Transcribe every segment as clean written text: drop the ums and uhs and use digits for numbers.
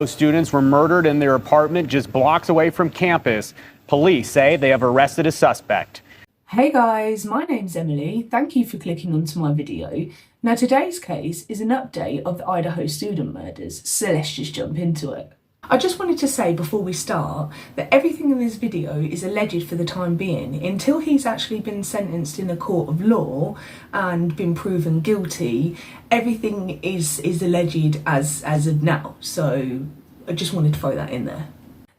Students were murdered in their apartment just blocks away from campus. Police say they have arrested a suspect. Hey guys, my name's Emily. Thank you for clicking onto my video. Now today's case is an update of the Idaho student murders, so let's just jump into it. I just wanted to say before we start that everything in this video is alleged for the time being until he's actually been sentenced in a court of law and been proven guilty. Everything is alleged as of now, so I just wanted to throw that in there.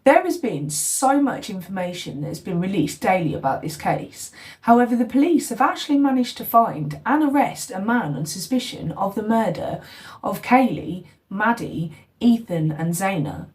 There has been so much information that has been released daily about this case. However, the police have actually managed to find and arrest a man on suspicion of the murder of Kaylee, Maddie, Ethan and Zaina.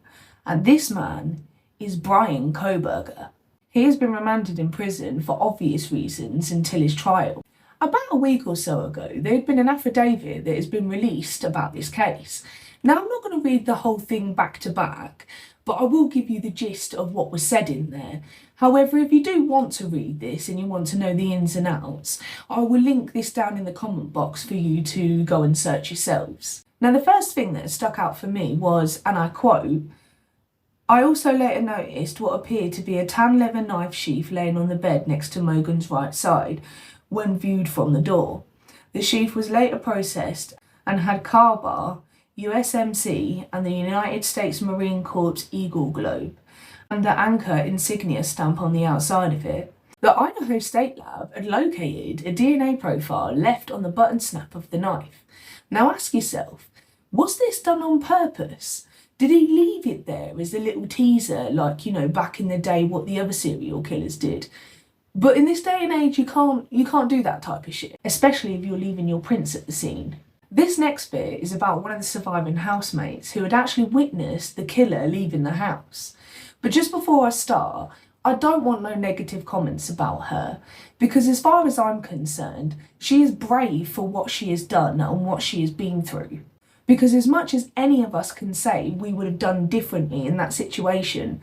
And this man is Brian Koberger. He has been remanded in prison for obvious reasons until his trial. About a week or so ago, there had been an affidavit that has been released about this case. Now, I'm not going to read the whole thing back to back, but I will give you the gist of what was said in there. However, if you do want to read this and you want to know the ins and outs, I will link this down in the comment box for you to go and search yourselves. Now, the first thing that stuck out for me was, and I quote, "I also later noticed what appeared to be a tan leather knife sheath laying on the bed next to Morgan's right side when viewed from the door. The sheath was later processed and had Carbar, USMC and the United States Marine Corps Eagle Globe and the anchor insignia stamp on the outside of it. The Idaho State Lab had located a DNA profile left on the button snap of the knife. Now ask yourself, was this done on purpose? Did he leave it there as a little teaser, like, you know, back in the day what the other serial killers did? But in this day and age, you can't do that type of shit, especially if you're leaving your prints at the scene." This next bit is about one of the surviving housemates who had actually witnessed the killer leaving the house. But just before I start, I don't want no negative comments about her, because as far as I'm concerned, she is brave for what she has done and what she has been through. Because as much as any of us can say we would have done differently in that situation,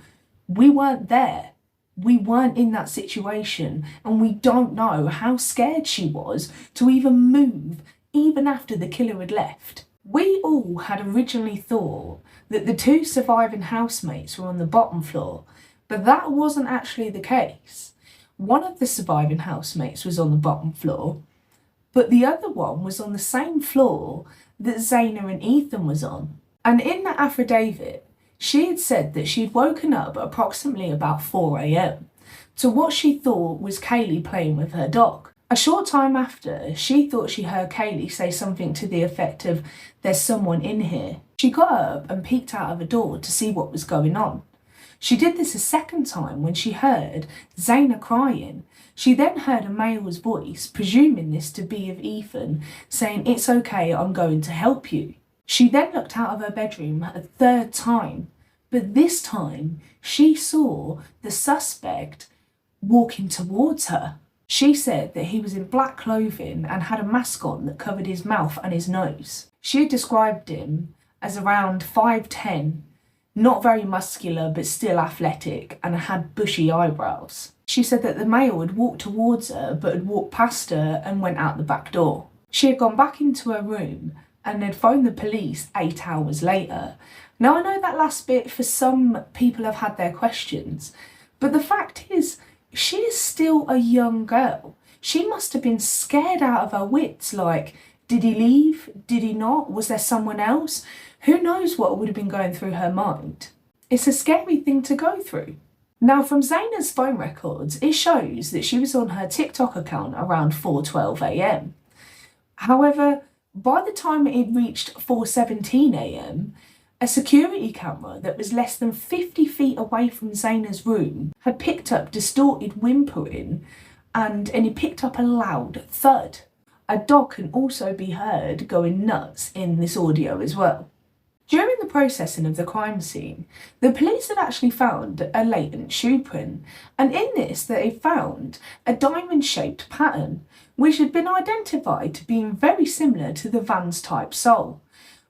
we weren't there. We weren't in that situation, and we don't know how scared she was to even move even after the killer had left. We all had originally thought that the two surviving housemates were on the bottom floor, but that wasn't actually the case. One of the surviving housemates was on the bottom floor, but the other one was on the same floor that Zaina and Ethan was on. And in that affidavit, she had said that she'd woken up at approximately about 4 a.m. to what she thought was Kaylee playing with her dog. A short time after, she thought she heard Kaylee say something to the effect of, "There's someone in here." She got up and peeked out of a door to see what was going on. She did this a second time when she heard Zaina crying. She then heard a male's voice, presuming this to be of Ethan, saying, "It's okay, I'm going to help you." She then looked out of her bedroom a third time, but this time she saw the suspect walking towards her. She said that he was in black clothing and had a mask on that covered his mouth and his nose. She had described him as around 5'10", not very muscular but still athletic, and had bushy eyebrows. She said that the male had walked towards her but had walked past her and went out the back door. She had gone back into her room and had phoned the police 8 hours later. Now, I know that last bit, for some people have had their questions, but the fact is, she is still a young girl. She must have been scared out of her wits, like, did he leave? Did he not? Was there someone else? Who knows what would have been going through her mind? It's a scary thing to go through. Now, from Zaina's phone records, it shows that she was on her TikTok account around 4:12 a.m. However, by the time it had reached 4:17 a.m, a security camera that was less than 50 feet away from Zaina's room had picked up distorted whimpering and it picked up a loud thud. A dog can also be heard going nuts in this audio as well. During the processing of the crime scene, the police had actually found a latent shoe print, and in this they found a diamond-shaped pattern which had been identified to being very similar to the Vans type sole,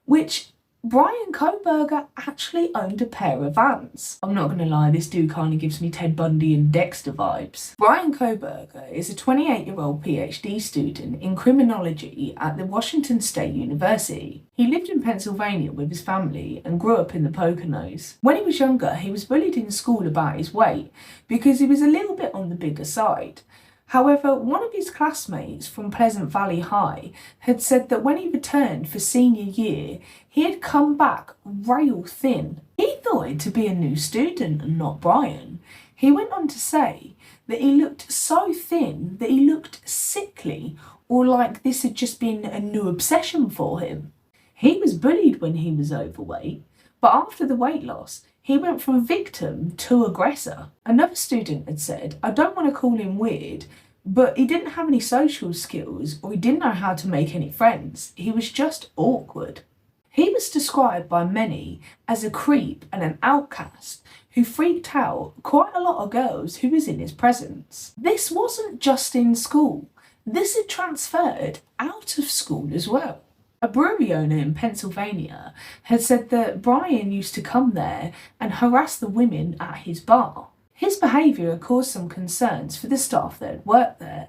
which Brian Koberger actually owned a pair of vans. I'm not going to lie, this dude kind of gives me Ted Bundy and Dexter vibes. Brian Koberger is a 28-year-old PhD student in criminology at the Washington State University. He lived in Pennsylvania with his family and grew up in the Poconos. When he was younger, he was bullied in school about his weight because he was a little bit on the bigger side. However, one of his classmates from Pleasant Valley High had said that when he returned for senior year, he had come back rail thin. He thought it to be a new student and not Brian. He went on to say that he looked so thin that he looked sickly, or like this had just been a new obsession for him. He was bullied when he was overweight, but after the weight loss, he went from victim to aggressor. Another student had said, I don't want to call him weird, but he didn't have any social skills or he didn't know how to make any friends. He was just awkward. He was described by many as a creep and an outcast who freaked out quite a lot of girls who was in his presence. This wasn't just in school. This had transferred out of school as well. A brewery owner in Pennsylvania had said that Brian used to come there and harass the women at his bar. His behaviour caused some concerns for the staff that had worked there,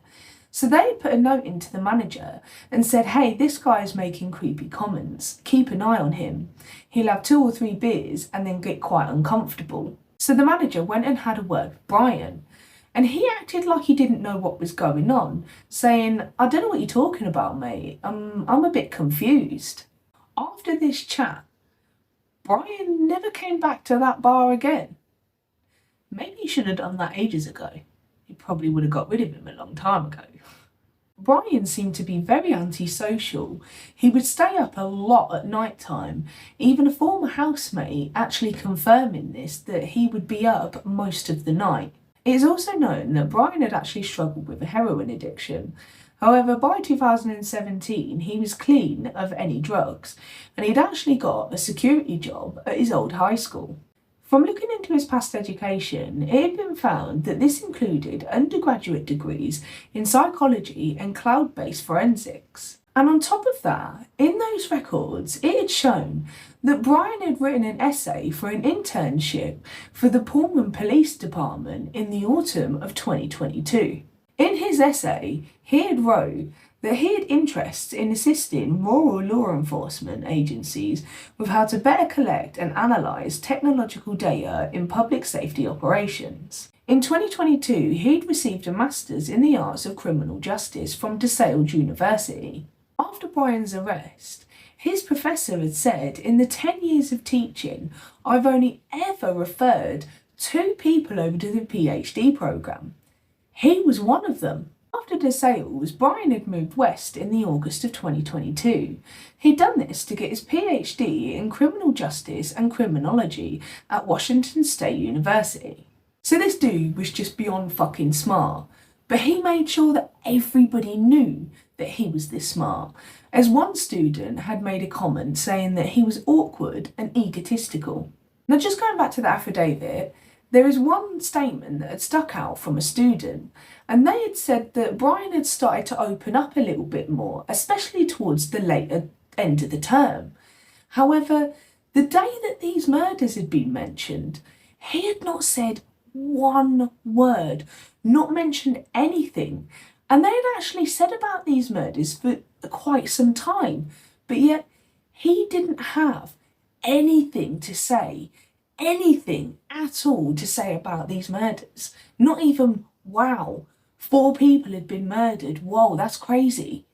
so they put a note into the manager and said, hey, this guy is making creepy comments, keep an eye on him. He'll have 2 or 3 beers and then get quite uncomfortable. So the manager went and had a word with Brian, and he acted like he didn't know what was going on, saying, I don't know what you're talking about, mate. I'm a bit confused. After this chat, Brian never came back to that bar again. Maybe he should have done that ages ago. He probably would have got rid of him a long time ago. Brian seemed to be very antisocial. He would stay up a lot at night time, even a former housemate actually confirming this, that he would be up most of the night. It is also known that Brian had actually struggled with a heroin addiction. However, by 2017, he was clean of any drugs, and he'd actually got a security job at his old high school. From looking into his past education, it had been found that this included undergraduate degrees in psychology and cloud-based forensics. And on top of that, in those records, it had shown that Brian had written an essay for an internship for the Pullman Police Department in the autumn of 2022. In his essay, he had wrote that he had interests in assisting rural law enforcement agencies with how to better collect and analyse technological data in public safety operations. In 2022, he'd received a Master's in the Arts of Criminal Justice from DeSales University. After Brian's arrest, his professor had said, in the 10 years of teaching, I've only ever referred 2 people over to the PhD programme. He was one of them. After DeSales, Brian had moved west in the August of 2022. He'd done this to get his PhD in criminal justice and criminology at Washington State University. So this dude was just beyond fucking smart, but he made sure that everybody knew that he was this smart, as one student had made a comment saying that he was awkward and egotistical. Now, just going back to the affidavit, there is one statement that had stuck out from a student, and they had said that Brian had started to open up a little bit more, especially towards the later end of the term. However, the day that these murders had been mentioned, he had not said one word, not mentioned anything. And they had actually said about these murders for quite some time, but yet he didn't have anything to say, anything at all to say about these murders. Not even, wow, 4 people had been murdered, whoa, that's crazy.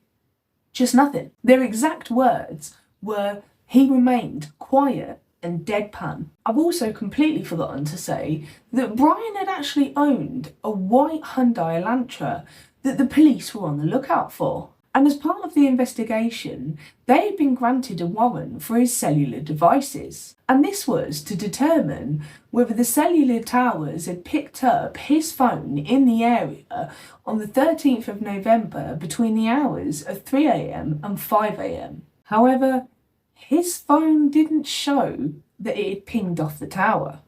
Just nothing. Their exact words were, he remained quiet and deadpan. I've also completely forgotten to say that Brian had actually owned a white Hyundai Elantra that the police were on the lookout for. And as part of the investigation, they had been granted a warrant for his cellular devices. And this was to determine whether the cellular towers had picked up his phone in the area on the 13th of November between the hours of 3 a.m. and 5 a.m. However, his phone didn't show that it had pinged off the tower.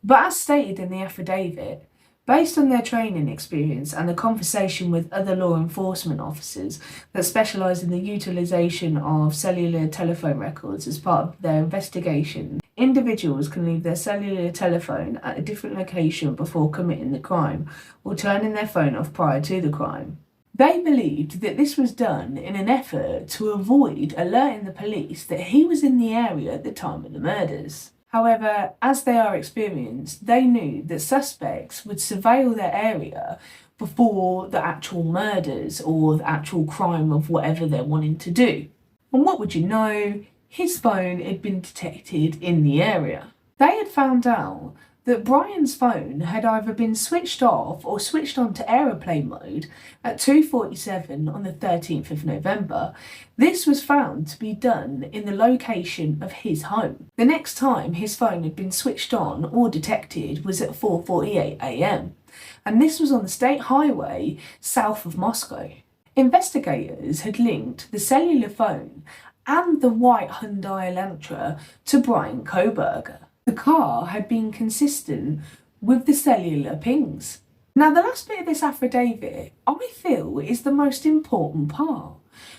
But as stated in the affidavit, Based on their training experience and the conversation with other law enforcement officers that specialise in the utilisation of cellular telephone records as part of their investigation, individuals can leave their cellular telephone at a different location before committing the crime or turning their phone off prior to the crime. They believed that this was done in an effort to avoid alerting the police that he was in the area at the time of the murders. However, as they are experienced, they knew that suspects would surveil their area before the actual murders or the actual crime of whatever they're wanting to do. And what would you know? His phone had been detected in the area. They had found out that Brian's phone had either been switched off or switched on to aeroplane mode at 2:47 on the 13th of November. This was found to be done in the location of his home. The next time his phone had been switched on or detected was at 4:48 a.m. and this was on the state highway south of Moscow. Investigators had linked the cellular phone and the white Hyundai Elantra to Brian Kohberger. The car had been consistent with the cellular pings. Now, the last bit of this affidavit, I feel, is the most important part,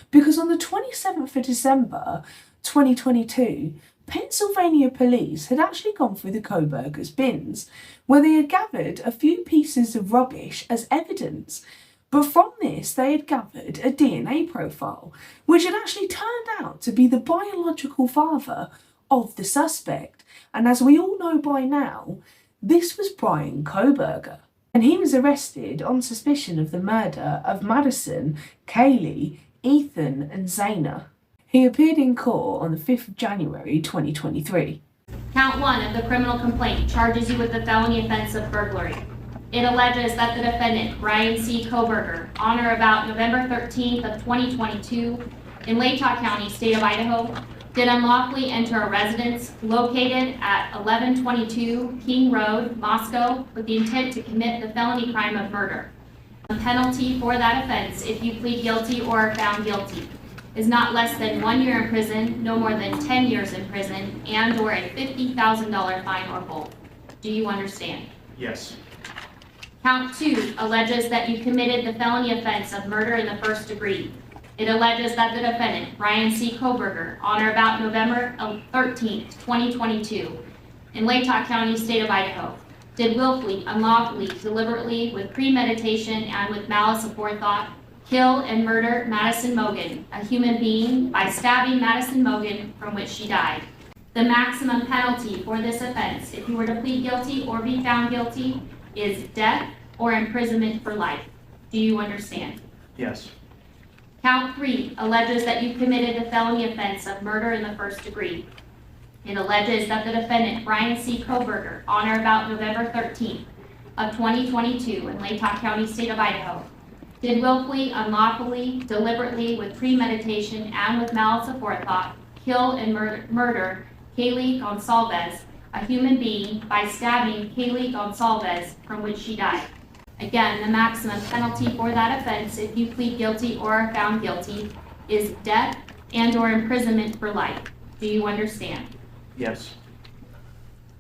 because on the 27th of December 2022, Pennsylvania police had actually gone through the Kohberger's bins, where they had gathered a few pieces of rubbish as evidence. But from this, they had gathered a DNA profile, which had actually turned out to be the biological father of the suspect. And as we all know by now, this was Brian Kohberger. And he was arrested on suspicion of the murder of Madison, Kaylee, Ethan and Zaina. He appeared in court on the 5th of January 2023. Count 1 of the criminal complaint charges you with the felony offense of burglary. It alleges that the defendant, Brian C. Kohberger, on or about November 13th of 2022, in Latah County, state of Idaho, did unlawfully enter a residence located at 1122 King Road, Moscow, with the intent to commit the felony crime of murder. The penalty for that offense, if you plead guilty or are found guilty, is not less than 1 year in prison, no more than 10 years in prison, and or a $50,000 fine or both. Do you understand? Yes. Count 2 alleges that you committed the felony offense of murder in the first degree. It alleges that the defendant, Brian C. Kohberger, on or about November 13th, 2022, in Latah County, state of Idaho, did willfully, unlawfully, deliberately, with premeditation, and with malice aforethought, kill and murder Madison Mogen, a human being, by stabbing Madison Mogen, from which she died. The maximum penalty for this offense, if you were to plead guilty or be found guilty, is death or imprisonment for life. Do you understand? Yes. Count 3 alleges that you committed the felony offense of murder in the first degree. It alleges that the defendant, Brian C. Kohberger, on or about November 13th of 2022 in Latah County, state of Idaho, did willfully, unlawfully, deliberately, with premeditation, and with malice aforethought, kill and murder Kaylee Gonsalves, a human being, by stabbing Kaylee Gonsalves, from which she died. Again, the maximum penalty for that offense, if you plead guilty or are found guilty, is death and or imprisonment for life. Do you understand? Yes.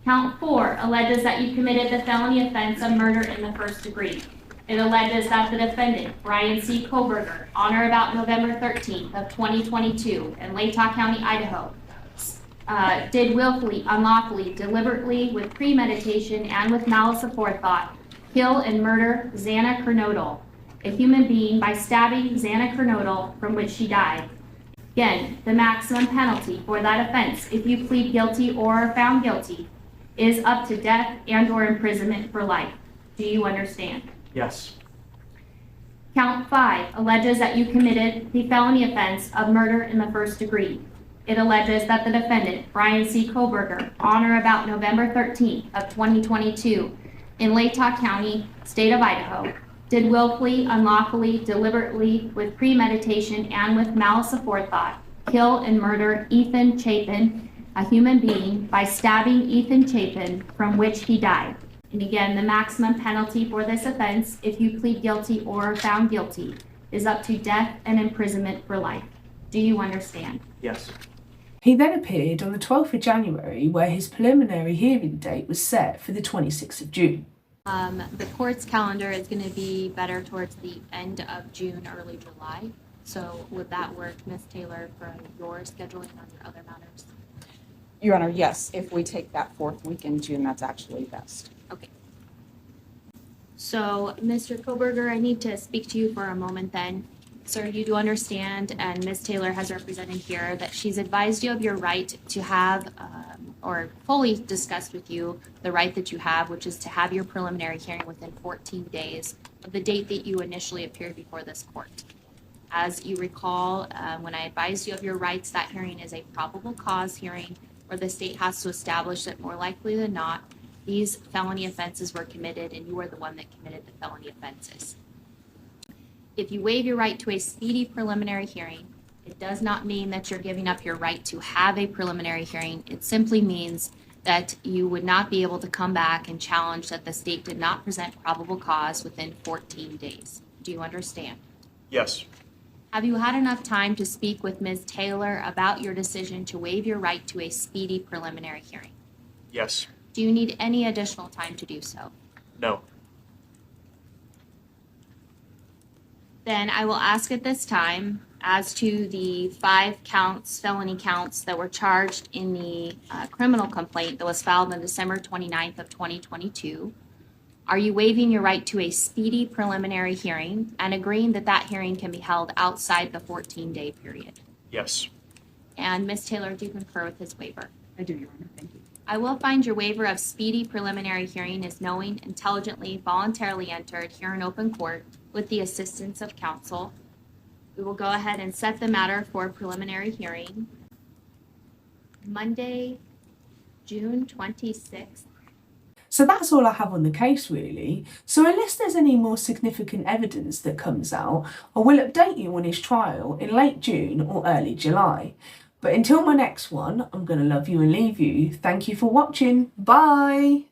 Count 4 alleges that you committed the felony offense of murder in the first degree. It alleges that the defendant, Brian C. Kohberger, on or about November 13th of 2022 in Latah County, Idaho, did willfully, unlawfully, deliberately, with premeditation, and with malice aforethought, kill and murder Xana Kernodle, a human being, by stabbing Xana Kernodle, from which she died. Again, the maximum penalty for that offense, if you plead guilty or are found guilty, is up to death and or imprisonment for life. Do you understand? Yes. Count 5 alleges that you committed the felony offense of murder in the first degree. It alleges that the defendant, Brian C. Kohberger, on or about November 13th of 2022, in Latah County, state of Idaho, did willfully, unlawfully, deliberately, with premeditation, and with malice aforethought, kill and murder Ethan Chapin, a human being, by stabbing Ethan Chapin, from which he died. And again, the maximum penalty for this offense, if you plead guilty or are found guilty, is up to death and imprisonment for life. Do you understand? Yes. He then appeared on the 12th of January, where his preliminary hearing date was set for the 26th of June. The court's calendar is going to be better towards the end of June, early July. So would that work, Ms. Taylor, for your scheduling on your other matters? Your Honor, yes, if we take that fourth week in June, that's actually best. Okay. So, Mr. Koberger, I need to speak to you for a moment then. Sir, you do understand, and Ms. Taylor has represented here, that she's advised you of your right to have, or fully discussed with you, the right that you have, which is to have your preliminary hearing within 14 days of the date that you initially appeared before this court. As you recall, when I advised you of your rights, that hearing is a probable cause hearing where the state has to establish that more likely than not, these felony offenses were committed and you were the one that committed the felony offenses. If you waive your right to a speedy preliminary hearing, it does not mean that you're giving up your right to have a preliminary hearing. It simply means that you would not be able to come back and challenge that the state did not present probable cause within 14 days. Do you understand? Yes. Have you had enough time to speak with Ms. Taylor about your decision to waive your right to a speedy preliminary hearing? Yes. Do you need any additional time to do so? No. Then I will ask at this time, as to the 5 counts, felony counts that were charged in the criminal complaint that was filed on December 29th of 2022, are you waiving your right to a speedy preliminary hearing and agreeing that that hearing can be held outside the 14-day period? Yes. And Ms. Taylor, do you concur with his waiver? I do, Your Honor. Thank you. I will find your waiver of speedy preliminary hearing is knowing, intelligently, voluntarily entered here in open court with the assistance of counsel. We will go ahead and set the matter for preliminary hearing. Monday, June 26th. So that's all I have on the case, really. So unless there's any more significant evidence that comes out, I will update you on his trial in late June or early July. But until my next one, I'm going to love you and leave you. Thank you for watching. Bye.